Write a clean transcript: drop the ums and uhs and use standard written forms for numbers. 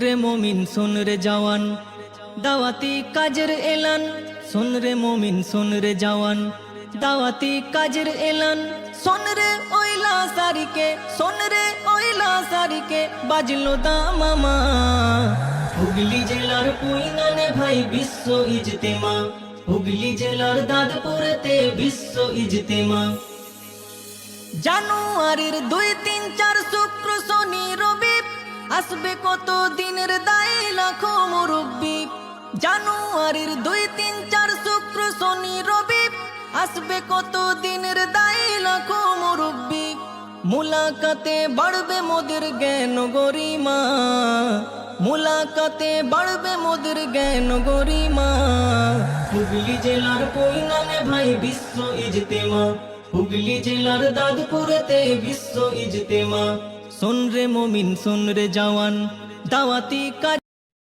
রে মমিন শোন রে জওয়ান, দাওয়াতি কাজের এলান। শোন রে মমিন শোন রে জওয়ান, দাওয়াতি কাজের এলান। শোন রে ওইলা সারিকে, শোন রে ওইলা সারিকে, বাজলো দামামা। হুগলি জেলার পুইনানে ভাই বিশ্ব ইজতেমা, হুগলি জেলার দাঁতপুরেতে বিশ্ব ইজতেমা। জানুয়ারির 2, 3, 4 শুক্র শনি রবি, আসবে কত দিনের দায় লাখো মুরব্বি। জানুয়ারির 2, 3, 4 শুক্র শনি রবি, আসবে কত দিনের দায় লাখো মুরব্বি। মুলাকাতে বাড়বে মোদের জ্ঞান গরিমা, মুলাকাতে বাড়বে মোদের জ্ঞান গরিমা। হুগলি জেলার পুইনানে ভাই বিশ্ব ইজতেমা, হুগলি জেলার দাঁতপুরেতে বিশ্ব ইজতেমা। শোন রে মমিন শোন রে জওয়ান, দাওয়াতি কাজ